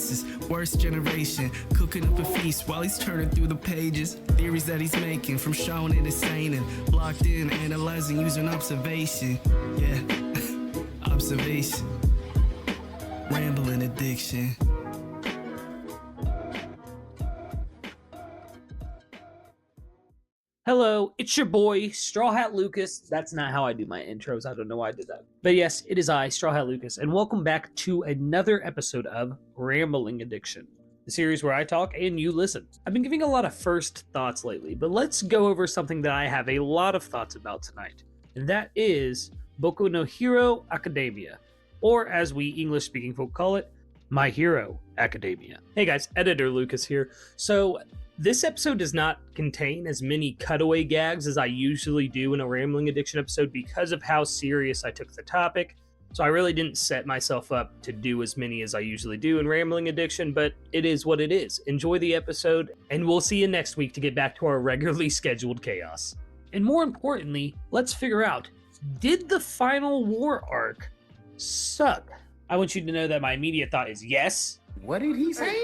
faces. Worst generation, cooking up a feast while he's turning through the pages. Theories that he's making, from shonen to seinen. Blocked in, analyzing, using observation. Yeah, observation. Rambling addiction. Hello, it's your boy, StrawHatLucas. That's not how I do my intros. I don't know why I did that. But yes, it is I, StrawHatLucas, and welcome back to another episode of Rambling Addiction, the series where I talk and you listen. I've been giving a lot of first thoughts lately, but let's go over something that I have a lot of thoughts about tonight, and that is Boku no Hero Academia, or as we English-speaking folk call it, My Hero Academia. Hey guys, Editor Lucas here. So, this episode does not contain as many cutaway gags as I usually do in a Rambling Addiction episode because of how serious I took the topic. So I really didn't set myself up to do as many as I usually do in Rambling Addiction, but it is what it is. Enjoy the episode, and we'll see you next week to get back to our regularly scheduled chaos. And more importantly, let's figure out, did the final war arc suck? I want you to know that my immediate thought is yes. What did he say?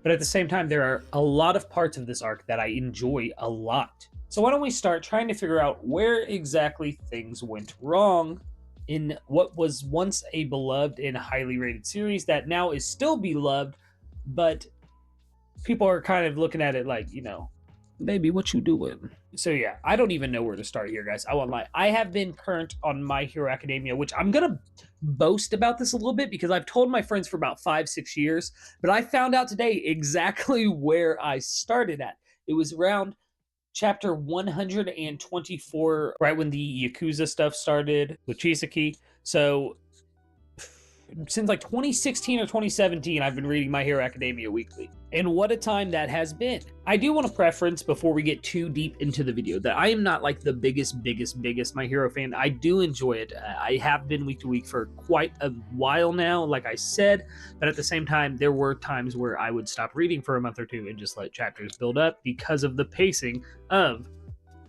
But at the same time, there are a lot of parts of this arc that I enjoy a lot. So why don't we start trying to figure out where exactly things went wrong in what was once a beloved and highly rated series that now is still beloved, but people are kind of looking at it like, you know, baby, what you doing? So yeah, I don't even know where to start here, guys. I won't lie. I have been current on My Hero Academia, which I'm gonna boast about this a little bit because I've told my friends for about 5-6 years, but I found out today exactly where I started at. It was around chapter 124, right when the Yakuza stuff started with Chisaki. So since like 2016 or 2017, I've been reading My Hero Academia weekly. And what a time that has been. I do want to preference before we get too deep into the video that I am not like the biggest My Hero fan. I do enjoy it. I have been week to week for quite a while now, like I said, but at the same time, there were times where I would stop reading for a month or two and just let chapters build up because of the pacing of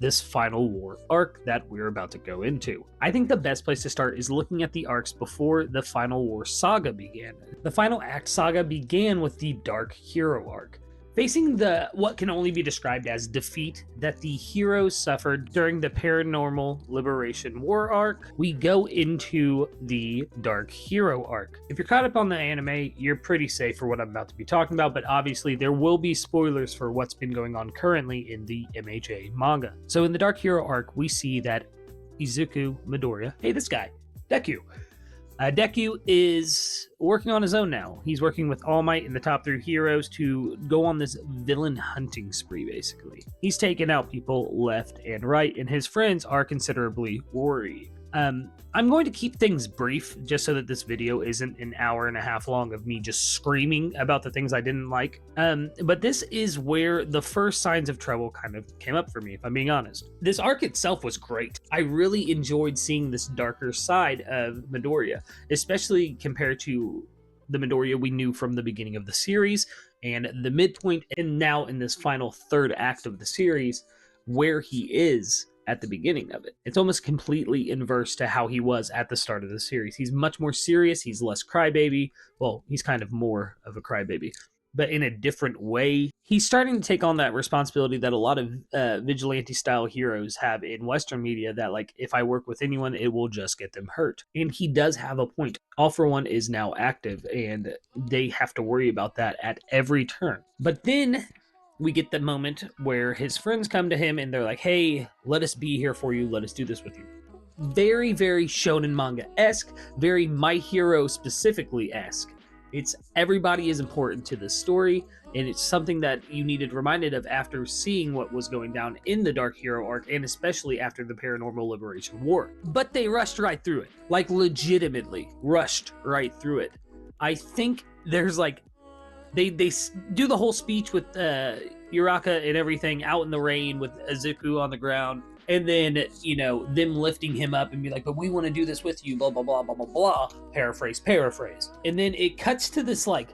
this final war arc that we're about to go into. I think the best place to start is looking at the arcs before the final war saga began. The final act saga began with the Dark Hero arc, facing the what can only be described as defeat that the heroes suffered during the Paranormal Liberation War arc. We go into the Dark Hero arc. If you're caught up on the anime, you're pretty safe for what I'm about to be talking about, but obviously there will be spoilers for what's been going on currently in the MHA manga. So in the Dark Hero arc, we see that Izuku Midoriya, hey, this guy, Deku. Deku is working on his own now. He's working with All Might and the top 3 heroes to go on this villain hunting spree, basically. He's taking out people left and right, and his friends are considerably worried. I'm going to keep things brief just so that this video isn't an hour and a half long of me just screaming about the things I didn't like. But this is where the first signs of trouble kind of came up for me, if I'm being honest. This arc itself was great. I really enjoyed seeing this darker side of Midoriya, especially compared to the Midoriya we knew from the beginning of the series and the midpoint, and now in this final third act of the series where he is at the beginning of it. It's almost completely inverse to how he was at the start of the series. He's much more serious, he's less crybaby. Well, he's kind of more of a crybaby, but in a different way. He's starting to take on that responsibility that a lot of vigilante-style heroes have in Western media, that like, if I work with anyone, it will just get them hurt. And he does have a point. All for One is now active, and they have to worry about that at every turn. But then we get the moment where his friends come to him and they're like, hey, let us be here for you. Let us do this with you. Very, very shonen manga-esque, very My Hero specifically-esque. It's everybody is important to this story, and it's something that you needed reminded of after seeing what was going down in the Dark Hero arc, and especially after the Paranormal Liberation War. But they rushed right through it. Like, legitimately rushed right through it. I think there's like, They do the whole speech with Uraka and everything out in the rain with Izuku on the ground. And then, you know, them lifting him up and be like, but we want to do this with you, blah, blah, blah, blah, blah, blah. Paraphrase. And then it cuts to this, like,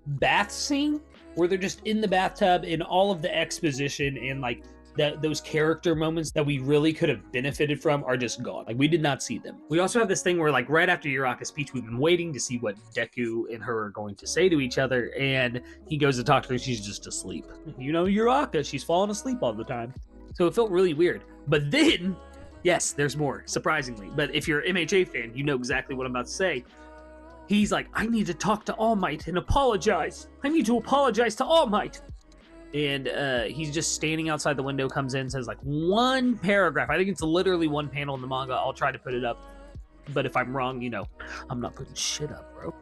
bath scene where they're just in the bathtub and all of the exposition and, like, those character moments that we really could have benefited from are just gone. Like, we did not see them. We also have this thing where, like, right after Uraka's speech, we've been waiting to see what Deku and her are going to say to each other, and he goes to talk to her, she's just asleep. You know, Uraka, she's falling asleep all the time. So it felt really weird. But then, yes, there's more, surprisingly. But if you're an MHA fan, you know exactly what I'm about to say. He's like, I need to talk to All Might and apologize. I need to apologize to All Might. And he's just standing outside the window, comes in, says like one paragraph. I think it's literally one panel in the manga. I'll try to put it up. But if I'm wrong, you know, I'm not putting shit up, bro.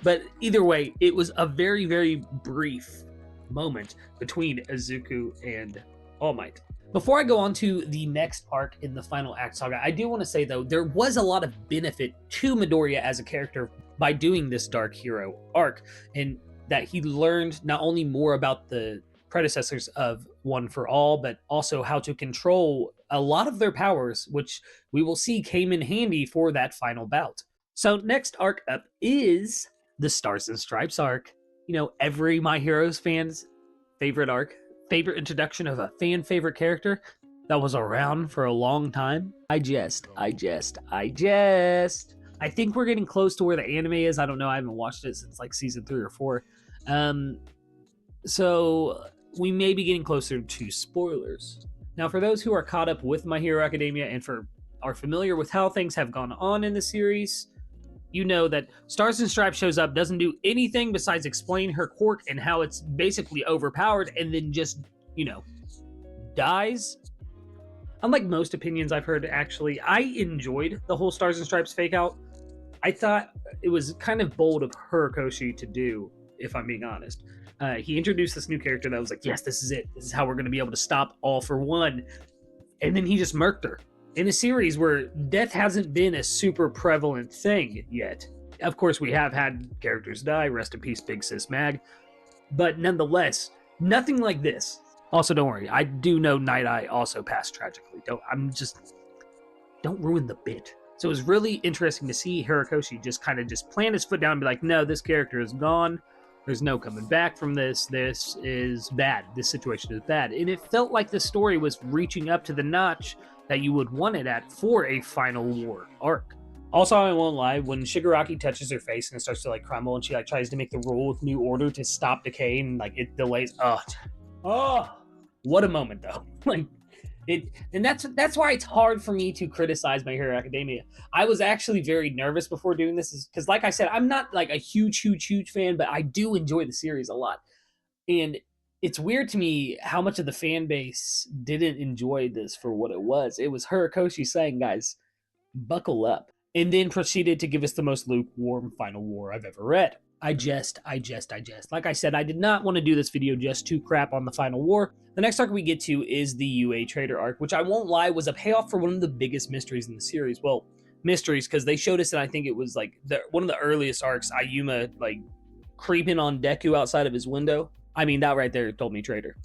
But either way, it was a very, very brief moment between Izuku and All Might. Before I go on to the next arc in the final act saga, I do want to say, though, there was a lot of benefit to Midoriya as a character by doing this Dark Hero arc, and that he learned not only more about the predecessors of One for All, but also how to control a lot of their powers, which we will see came in handy for that final bout. So next arc up is the Stars and Stripes arc. You know, every My Heroes fan's favorite arc. Favorite introduction of a fan favorite character that was around for a long time. I think we're getting close to where the anime is. I don't know. I haven't watched it since like season 3 or 4. So we may be getting closer to spoilers. Now, for those who are caught up with My Hero Academia and are familiar with how things have gone on in the series, you know that Stars and Stripes shows up, doesn't do anything besides explain her quirk and how it's basically overpowered, and then just, you know, dies. Unlike most opinions I've heard, actually, I enjoyed the whole Stars and Stripes fake out. I thought it was kind of bold of Hirokoshi to do, if I'm being honest. He introduced this new character that was like, yes, this is it. This is how we're going to be able to stop All for One. And then he just murked her. In a series where death hasn't been a super prevalent thing yet. Of course, we have had characters die, rest in peace, Big Sis Mag, but nonetheless, nothing like this. Also, don't worry, I do know Night Eye also passed tragically. Don't ruin the bit. So it was really interesting to see Hirokoshi just kind of just plant his foot down and be like, no, this character is gone. There's no coming back from this. This is bad. This situation is bad. And it felt like the story was reaching up to the notch that you would want it at for a Final War arc. Also, I won't lie, when Shigaraki touches her face and it starts to like crumble and she like tries to make the rule with New Order to stop decay and like it delays. Oh, what a moment though. Like it, and that's why it's hard for me to criticize My Hero Academia. I was actually very nervous before doing this because like I said, I'm not like a huge fan, but I do enjoy the series a lot. And it's weird to me how much of the fan base didn't enjoy this for what it was. It was Hirokoshi saying, guys, buckle up. And then proceeded to give us the most lukewarm Final War I've ever read. I jest. Like I said, I did not want to do this video just to crap on the Final War. The next arc we get to is the UA Trader arc, which I won't lie was a payoff for one of the biggest mysteries in the series. Well, mysteries, because they showed us, and I think it was like one of the earliest arcs, Ayuma like creeping on Deku outside of his window. I mean, that right there told me traitor.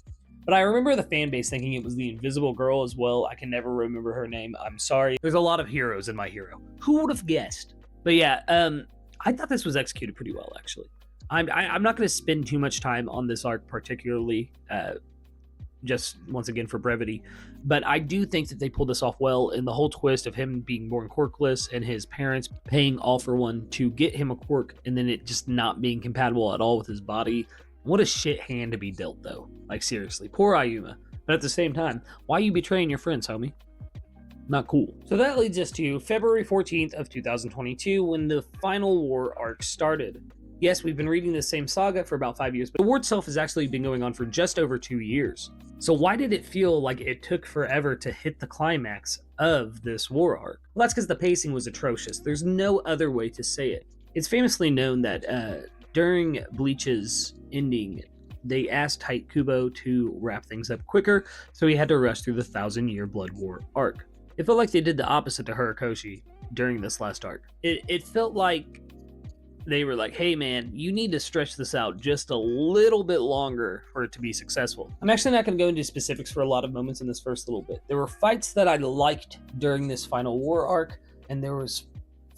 But I remember the fan base thinking it was the Invisible Girl as well. I can never remember her name. I'm sorry. There's a lot of heroes in My Hero. Who would have guessed? But yeah, I thought this was executed pretty well, actually. I'm not going to spend too much time on this arc particularly, just once again for brevity. But I do think that they pulled this off well in the whole twist of him being born quirkless and his parents paying All for One to get him a quirk and then it just not being compatible at all with his body. What a shit hand to be dealt, though. Like, seriously. Poor Ayuma. But at the same time, why are you betraying your friends, homie? Not cool. So that leads us to February 14th of 2022, when the Final War arc started. Yes, we've been reading the same saga for about 5 years, but the war itself has actually been going on for just over 2 years. So why did it feel like it took forever to hit the climax of this war arc? Well, that's because the pacing was atrocious. There's no other way to say it. It's famously known that during Bleach's ending, they asked Tight Kubo to wrap things up quicker, so he had to rush through the 1,000-year Blood War arc. It felt like they did the opposite to Hirokoshi during this last arc. It felt like they were like, hey man, you need to stretch this out just a little bit longer for it to be successful. I'm actually not going to go into specifics for a lot of moments in this first little bit. There were fights that I liked during this Final War arc, and there was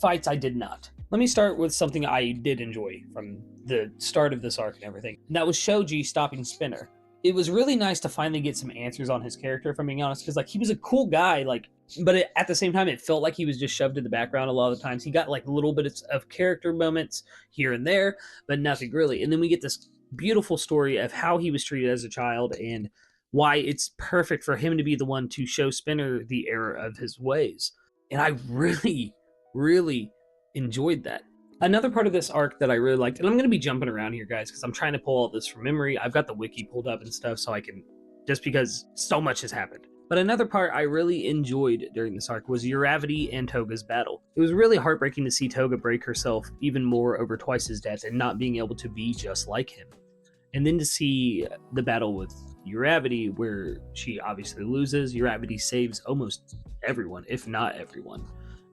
fights I did not. Let me start with something I did enjoy from the start of this arc and everything. And that was Shoji stopping Spinner. it was really nice to finally get some answers on his character, if I'm being honest, because like he was a cool guy, like, but at the same time, it felt like he was just shoved to the background a lot of the times. He got like little bits of character moments here and there, but nothing really. And then we get this beautiful story of how he was treated as a child and why it's perfect for him to be the one to show Spinner the error of his ways. And I really, really enjoyed that. Another part of this arc that I really liked, and I'm going to be jumping around here, guys, because I'm trying to pull all this from memory. I've got the wiki pulled up and stuff, so I can, just because so much has happened. But another part I really enjoyed during this arc was Uravity and Toga's battle. It was really heartbreaking to see Toga break herself even more over Twice's death and not being able to be just like him. And then to see the battle with Uravity, where she obviously loses. Uravity saves almost everyone, if not everyone.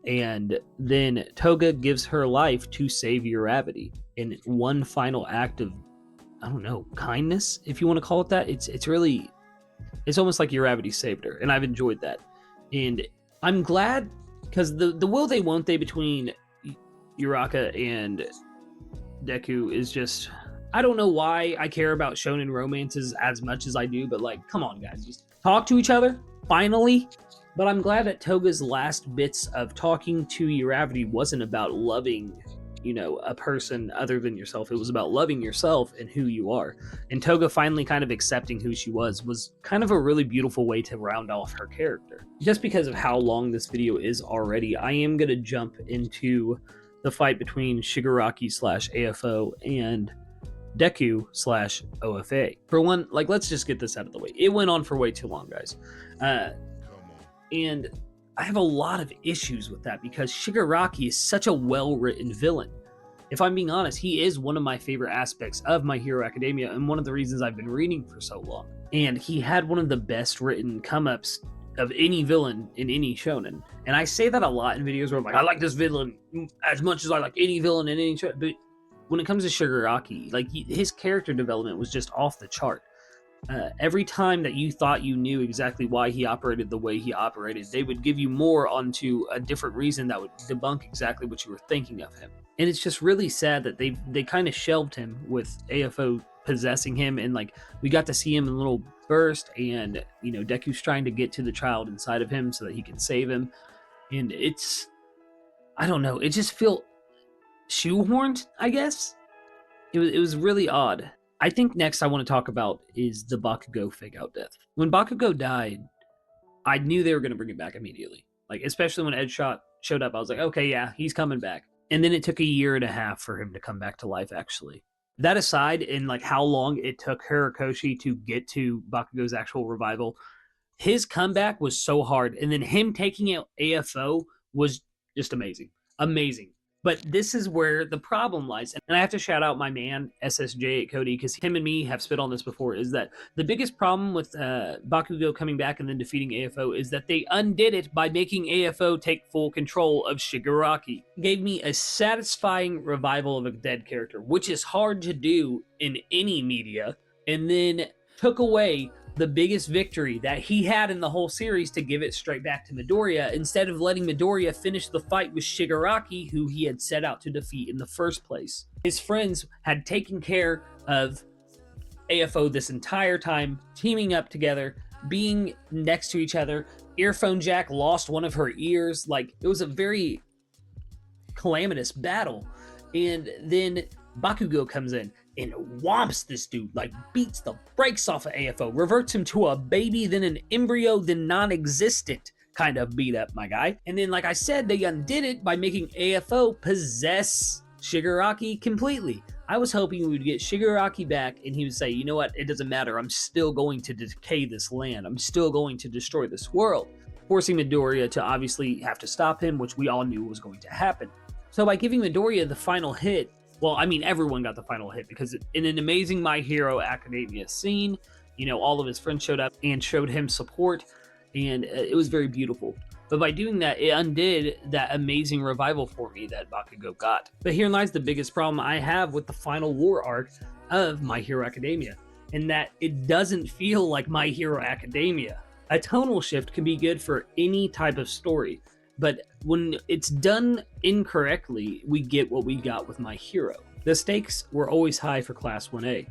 And then Toga gives her life to save Uravity in one final act of, I don't know, kindness, if you want to call it that. It's really, it's almost like Uravity saved her, and I've enjoyed that. And I'm glad, because the will they won't they between Uraka and Deku is just, I don't know why I care about shonen romances as much as I do, but like, come on guys, just talk to each other, finally. But I'm glad that Toga's last bits of talking to Uravity wasn't about loving, you know, a person other than yourself. It was about loving yourself and who you are. And Toga finally kind of accepting who she was kind of a really beautiful way to round off her character. Just because of how long this video is already, I am going to jump into the fight between Shigaraki/AFO and Deku/OFA. For one, like, let's just get this out of the way. It went on for way too long, guys. And I have a lot of issues with that because Shigaraki is such a well-written villain. If I'm being honest, he is one of my favorite aspects of My Hero Academia and one of the reasons I've been reading for so long. And he had one of the best written come-ups of any villain in any shonen. And I say that a lot in videos where I'm like, I like this villain as much as I like any villain in any shonen. But when it comes to Shigaraki, like, his character development was just off the chart. Every time that you thought you knew exactly why he operated the way he operated, they would give you more onto a different reason that would debunk exactly what you were thinking of him. And it's just really sad that they kind of shelved him with AFO possessing him, and like, we got to see him in a little burst, and you know, Deku's trying to get to the child inside of him so that he can save him. And it's, I don't know, it just felt shoehorned, I guess. It was really odd. I think next I want to talk about is the Bakugo fake out death. When Bakugo died, I knew they were going to bring it back immediately. Like, especially when Ed showed up, I was like, okay, yeah, he's coming back. And then it took 1.5 years for him to come back to life, actually. That aside, and like how long it took Horikoshi to get to Bakugo's actual revival, his comeback was so hard. And then him taking out AFO was just amazing. Amazing. But this is where the problem lies. And I have to shout out my man, SSJ Cody, because him and me have spit on this before, is that the biggest problem with Bakugo coming back and then defeating AFO is that they undid it by making AFO take full control of Shigaraki. Gave me a satisfying revival of a dead character, which is hard to do in any media, and then took away the biggest victory that he had in the whole series to give it straight back to Midoriya, instead of letting Midoriya finish the fight with Shigaraki, who he had set out to defeat in the first place. His friends had taken care of AFO this entire time, teaming up together, being next to each other. Earphone Jack lost one of her ears. Like, it was a very calamitous battle. And then Bakugo comes in and whomps this dude, like, beats the brakes off of AFO, reverts him to a baby, then an embryo, then non-existent kind of beat up, my guy. And then, like I said, they undid it by making AFO possess Shigaraki completely. I was hoping we would get Shigaraki back and he would say, you know what, it doesn't matter, I'm still going to decay this land, I'm still going to destroy this world, forcing Midoriya to obviously have to stop him, which we all knew was going to happen. So by giving Midoriya the final hit, well, I mean, everyone got the final hit, because in an amazing My Hero Academia scene, you know, all of his friends showed up and showed him support, and it was very beautiful. But by doing that, it undid that amazing revival for me that Bakugo got. But here lies the biggest problem I have with the final war arc of My Hero Academia, in that it doesn't feel like My Hero Academia. A tonal shift can be good for any type of story, but when it's done incorrectly, we get what we got with My Hero. The stakes were always high for Class 1A.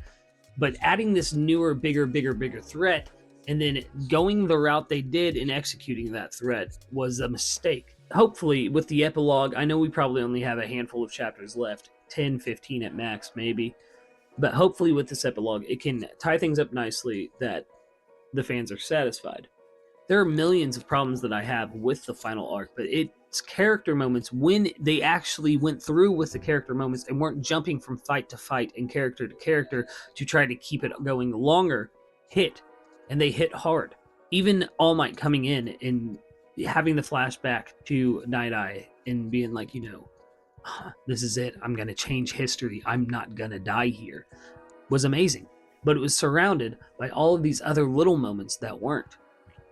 But adding this newer, bigger threat, and then going the route they did in executing that threat was a mistake. Hopefully, with the epilogue, I know we probably only have a handful of chapters left, 10, 15 at max, maybe. But hopefully with this epilogue, it can tie things up nicely that the fans are satisfied. There are millions of problems that I have with the final arc, but it's character moments when they actually went through with the character moments and weren't jumping from fight to fight and character to character to try to keep it going longer, hit. And they hit hard. Even All Might coming in and having the flashback to Night Eye and being like, this is it. I'm going to change history. I'm not going to die here. Was amazing. But it was surrounded by all of these other little moments that weren't.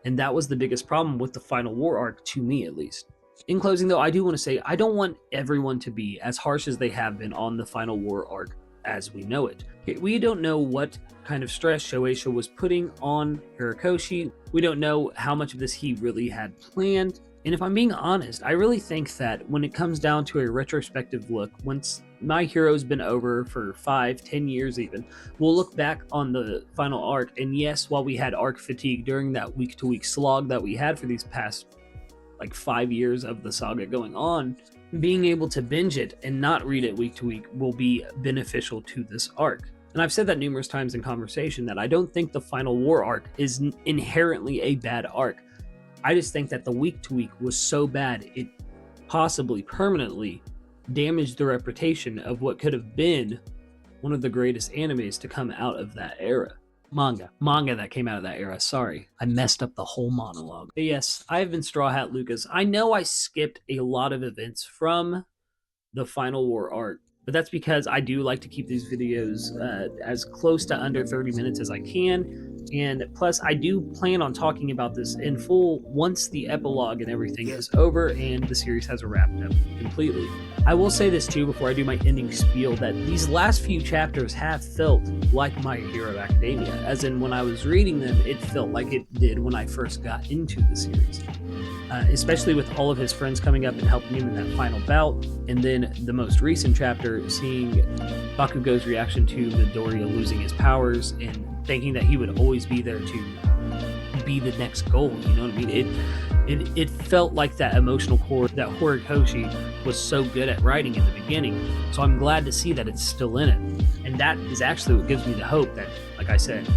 And that was the biggest problem with the Final War arc, to me at least. In closing, though, I do want to say I don't want everyone to be as harsh as they have been on the Final War arc as we know it. We don't know what kind of stress Shueisha was putting on Horikoshi. We don't know how much of this he really had planned. And if I'm being honest, I really think that when it comes down to a retrospective look, once My Hero's been over for 5, 10 years even, we'll look back on the final arc. And yes, while we had arc fatigue during that week-to-week slog that we had for these past 5 years of the saga going on, being able to binge it and not read it week to week will be beneficial to this arc. And I've said that numerous times in conversation that I don't think the Final War arc is inherently a bad arc. I just think that the week to week was so bad it possibly permanently damaged the reputation of what could have been one of the greatest animes to come out of that era. Manga that came out of that era. Sorry, I messed up the whole monologue. But yes, I've been StrawHatLucas. I know I skipped a lot of events from the Final War arc, but that's because I do like to keep these videos as close to under 30 minutes as I can. And plus, I do plan on talking about this in full once the epilogue and everything is over and the series has wrapped up completely. I will say this too before I do my ending spiel, that these last few chapters have felt like My Hero Academia, as in when I was reading them, it felt like it did when I first got into the series. Especially with all of his friends coming up and helping him in that final bout, and then the most recent chapter, seeing Bakugo's reaction to Midoriya losing his powers and thinking that he would always be there to be the next goal, you know what I mean? It felt like that emotional core that Horikoshi was so good at writing in the beginning, so I'm glad to see that it's still in it. And that is actually what gives me the hope that, like I said,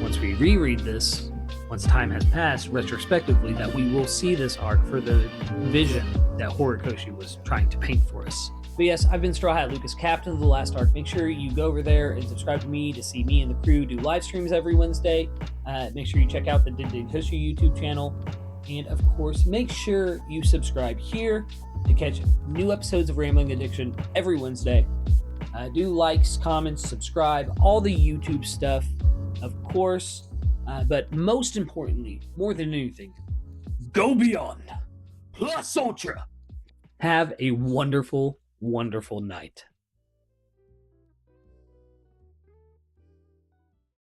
once we reread this, once time has passed, retrospectively, that we will see this arc for the vision that Horikoshi was trying to paint for us. But yes, I've been StrawHatLucas, captain of the last arc. Make sure you go over there and subscribe to me to see me and the crew do live streams every Wednesday. Make sure you check out the Kushi YouTube channel. And of course, make sure you subscribe here to catch new episodes of Rambling Addiction every Wednesday. Do likes, comments, subscribe, all the YouTube stuff, of course. But most importantly, more than anything, go beyond. Plus ultra. Have a wonderful, wonderful night.